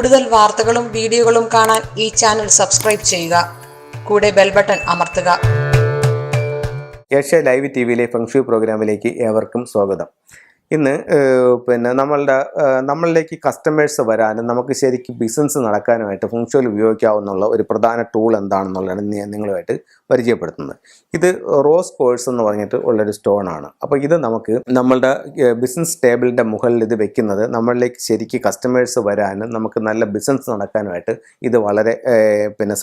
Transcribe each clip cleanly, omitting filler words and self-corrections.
കൂടുതൽ വാർത്തകളും വീഡിയോകളും കാണാൻ ഈ ചാനൽ സബ്സ്ക്രൈബ് ചെയ്യുക. കൂടെ ബെൽ ബട്ടൺ അമർത്തുക. ഏഷ്യ ലൈവ് ടിവിയിലെ ഫെങ്ഷു പ്രോഗ്രാമിലേക്ക് ഏവർക്കും സ്വാഗതം. ഇന്ന് നമ്മളിലേക്ക് കസ്റ്റമേഴ്സ് വരാനും നമുക്ക് ശരിക്കും ബിസിനസ് നടക്കാനുമായിട്ട് ഫെങ്ഷുവിൽ ഉപയോഗിക്കാവുന്ന ഒരു പ്രധാന ടൂൾ എന്താണെന്നുള്ളതാണ് നിങ്ങളുമായിട്ട് പരിചയപ്പെടുത്തുന്നത്. ഇത് റോസ് കോഴ്സ് എന്ന് പറഞ്ഞിട്ട് ഉള്ളൊരു സ്റ്റോണാണ്. അപ്പോൾ ഇത് നമുക്ക് നമ്മളുടെ ബിസിനസ് ടേബിളിൻ്റെ മുകളിൽ ഇത് വെക്കുന്നത് നമ്മളിലേക്ക് ശരിക്കും കസ്റ്റമേഴ്സ് വരാനും നമുക്ക് നല്ല ബിസിനസ് നടക്കാനുമായിട്ട് ഇത് വളരെ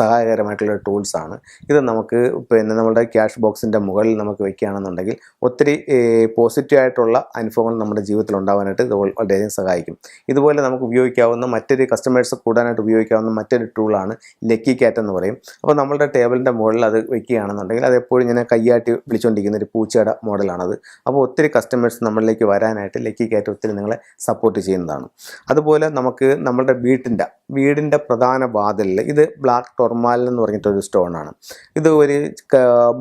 സഹായകരമായിട്ടുള്ള ടൂൾസാണ്. ഇത് നമുക്ക് നമ്മളുടെ ക്യാഷ് ബോക്സിൻ്റെ മുകളിൽ നമുക്ക് വെക്കുകയാണെന്നുണ്ടെങ്കിൽ ഒത്തിരി പോസിറ്റീവായിട്ടുള്ള അനുഭവങ്ങൾ നമ്മുടെ ജീവിതത്തിൽ ഉണ്ടാകാനായിട്ട് ഇത് വളരെയധികം സഹായിക്കും. ഇതുപോലെ നമുക്ക് ഉപയോഗിക്കാവുന്ന മറ്റൊരു കസ്റ്റമേഴ്സ് കൂടാനായിട്ട് ഉപയോഗിക്കാവുന്ന മറ്റൊരു ടൂളാണ് ലക്കി ക്യാറ്റ് എന്ന് പറയും. അപ്പോൾ നമ്മളുടെ ടേബിളിൻ്റെ മുകളിൽ അത് വെക്കുകയാണെന്നുണ്ടെങ്കിൽ അത് എപ്പോഴും ഇങ്ങനെ കയ്യാട്ടി വിളിച്ചുകൊണ്ടിരിക്കുന്ന ഒരു പൂച്ചയുടെ മോഡലാണത്. അപ്പോൾ ഒത്തിരി കസ്റ്റമേഴ്സ് നമ്മളിലേക്ക് വരാനായിട്ട് ലക്കി ക്യാറ്റ് ഒത്തിരി നിങ്ങളെ സപ്പോർട്ട് ചെയ്യുന്നതാണ്. അതുപോലെ നമുക്ക് നമ്മളുടെ വീടിൻ്റെ പ്രധാന വാതിലിൽ ഇത് ബ്ലാക്ക് ടൊർമാലിൻ എന്ന് പറഞ്ഞിട്ടൊരു സ്റ്റോണാണ്. ഇത് ഒരു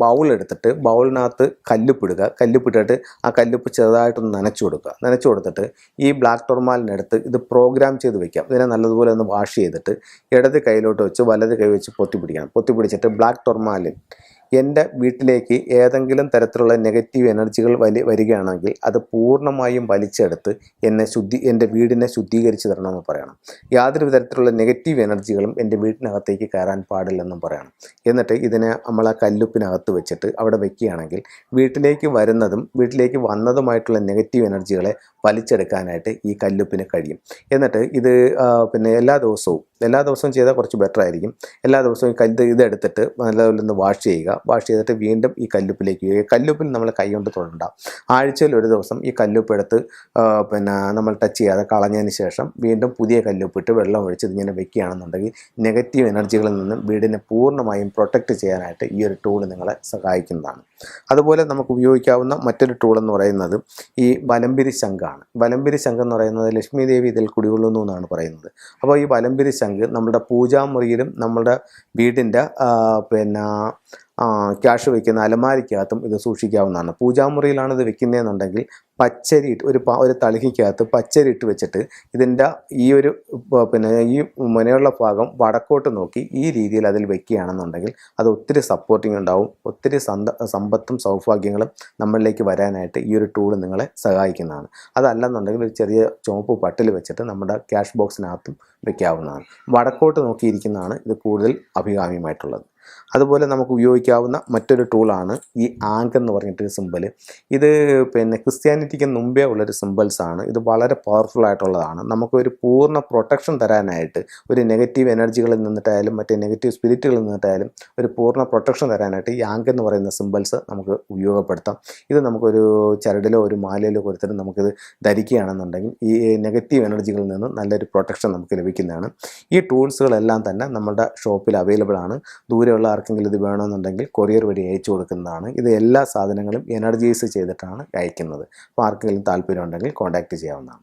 ബൗൾ എടുത്തിട്ട് ബൗളിനകത്ത് കല്ലുപ്പിട്ടിട്ട് ആ കല്ലുപ്പ് ചെറുതായിട്ടൊന്ന് നനച്ചു കൊടുത്തിട്ട് ഈ ബ്ലാക്ക് ടൊർമാലിനടുത്ത് ഇത് പ്രോഗ്രാം ചെയ്ത് വെക്കാം. ഇതിനെ നല്ലതുപോലെ ഒന്ന് വാഷ് ചെയ്തിട്ട് ഇടത് കൈയിലോട്ട് വെച്ച് വലത് കൈ വെച്ച് പൊത്തിപ്പിടിച്ചിട്ട് ബ്ലാക്ക് ടൊർമാലിൻ എൻ്റെ വീട്ടിലേക്ക് ഏതെങ്കിലും തരത്തിലുള്ള നെഗറ്റീവ് എനർജികൾ വരികയാണെങ്കിൽ അത് പൂർണ്ണമായും വലിച്ചെടുത്ത് എൻ്റെ വീടിനെ ശുദ്ധീകരിച്ച് തരണമെന്ന് പറയണം. യാതൊരു തരത്തിലുള്ള നെഗറ്റീവ് എനർജികളും എൻ്റെ വീട്ടിനകത്തേക്ക് കയറാൻ പാടില്ലെന്നും പറയണം. എന്നിട്ട് ഇതിനെ നമ്മൾ ആ കല്ലുപ്പിനകത്ത് വെച്ചിട്ട് അവിടെ വെക്കുകയാണെങ്കിൽ വീട്ടിലേക്ക് വന്നതുമായിട്ടുള്ള നെഗറ്റീവ് എനർജികളെ വലിച്ചെടുക്കാനായിട്ട് ഈ കല്ലുപ്പിന് കഴിയും. എന്നിട്ട് ഇത് എല്ലാ ദിവസവും ചെയ്താൽ കുറച്ച് ബെറ്റർ ആയിരിക്കും. എല്ലാ ദിവസവും ഇതെടുത്തിട്ട് നല്ലപോലെ ഒന്ന് വാഷ് ചെയ്തിട്ട് വീണ്ടും ഈ കല്ലുപ്പിലേക്ക് കല്ലുപ്പിൽ നമ്മൾ കൈ കൊണ്ട് തൊടണ്ട. ആഴ്ചയിൽ ഒരു ദിവസം ഈ കല്ലുപ്പ് എടുത്ത് നമ്മൾ ടച്ച് ചെയ്യാതെ കളഞ്ഞതിന് ശേഷം വീണ്ടും പുതിയ കല്ലുപ്പിട്ട് വെള്ളം ഒഴിച്ച് ഇതിങ്ങനെ വെക്കുകയാണെന്നുണ്ടെങ്കിൽ നെഗറ്റീവ് എനർജികളിൽ നിന്നും വീടിനെ പൂർണ്ണമായും പ്രൊട്ടക്റ്റ് ചെയ്യാനായിട്ട് ഈ ഒരു ടൂൾ നിങ്ങളെ സഹായിക്കുന്നതാണ്. അതുപോലെ നമുക്ക് ഉപയോഗിക്കാവുന്ന മറ്റൊരു ടൂൾ എന്ന് പറയുന്നത് ഈ വലംപിരി ശംഖാണ്. വലംപിരി ശംഖ് എന്ന് പറയുന്നത് ലക്ഷ്മി ദേവി ഇതിൽ കുടികൊള്ളുന്നു എന്നാണ് പറയുന്നത്. അപ്പോൾ ഈ വലംപിരി ശംഖ് നമ്മുടെ പൂജാമുറിയിലും നമ്മുടെ വീടിൻ്റെ ക്യാഷ് വയ്ക്കുന്ന അലമാരിക്കകത്തും ഇത് സൂക്ഷിക്കാവുന്നതാണ്. പൂജാമുറിയിലാണ് ഇത് വെക്കുന്നതെന്നുണ്ടെങ്കിൽ പച്ചരി ഒരു തളികയ്ക്കകത്ത് പച്ചരി ഇട്ട് വെച്ചിട്ട് ഇതിൻ്റെ ഈ മുനയുള്ള ഭാഗം വടക്കോട്ട് നോക്കി ഈ രീതിയിൽ അതിൽ വെക്കുകയാണെന്നുണ്ടെങ്കിൽ അത് ഒത്തിരി സപ്പോർട്ടിങ് ഉണ്ടാവും. ഒത്തിരി സമ്പത്തും സൗഭാഗ്യങ്ങളും നമ്മളിലേക്ക് വരാനായിട്ട് ഈ ഒരു ടൂൾ നിങ്ങളെ സഹായിക്കുന്നതാണ്. അതല്ലെന്നുണ്ടെങ്കിൽ ഒരു ചെറിയ ചുവപ്പ് പട്ടിൽ വെച്ചിട്ട് നമ്മുടെ ക്യാഷ് ബോക്സിനകത്തും വെക്കാവുന്നതാണ്. വടക്കോട്ട് നോക്കിയിരിക്കുന്നതാണ് ഇത് കൂടുതൽ അഭികാമ്യമായിട്ടുള്ളത്. അതുപോലെ നമുക്ക് ഉപയോഗിക്കാവുന്ന മറ്റൊരു ടൂളാണ് ഈ ആങ്ക് എന്ന് പറഞ്ഞിട്ടൊരു സിമ്പിൾ. ഇത് ക്രിസ്ത്യാനിറ്റിക്ക് മുമ്പേ ഉള്ളൊരു സിമ്പിൾസാണ്. ഇത് വളരെ പവർഫുൾ ആയിട്ടുള്ളതാണ്. നമുക്കൊരു പൂർണ്ണ പ്രൊട്ടക്ഷൻ തരാനായിട്ട് ഒരു നെഗറ്റീവ് എനർജികളിൽ നിന്നിട്ടായാലും മറ്റേ നെഗറ്റീവ് സ്പിരിറ്റുകളിൽ നിന്നിട്ടായാലും ഒരു പൂർണ്ണ പ്രൊട്ടക്ഷൻ തരാനായിട്ട് ഈ ആങ്ക് എന്ന് പറയുന്ന സിമ്പിൾസ് നമുക്ക് ഉപയോഗപ്പെടുത്താം. ഇത് നമുക്കൊരു ചരടിലോ ഒരു മാലയിലോ കൊടുത്തിട്ട് നമുക്കിത് ധരിക്കുകയാണെന്നുണ്ടെങ്കിൽ ഈ നെഗറ്റീവ് എനർജികളിൽ നിന്ന് നല്ലൊരു പ്രൊട്ടക്ഷൻ നമുക്ക് ലഭിക്കുന്നതാണ്. ഈ ടൂൾസുകളെല്ലാം തന്നെ നമ്മുടെ ഷോപ്പിൽ അവൈലബിൾ ആണ്. ദൂരെയുള്ള ആർക്കെങ്കിലും ഇത് വേണമെന്നുണ്ടെങ്കിൽ കൊറിയർ വഴി അയച്ചു കൊടുക്കുന്നതാണ്. ഇത് എല്ലാ സാധനങ്ങളും എനർജൈസ് ചെയ്തിട്ടാണ് അയക്കുന്നത്. അപ്പോൾ ആർക്കെങ്കിലും താല്പര്യം ഉണ്ടെങ്കിൽ കോൺടാക്റ്റ് ചെയ്യാവുന്നതാണ്.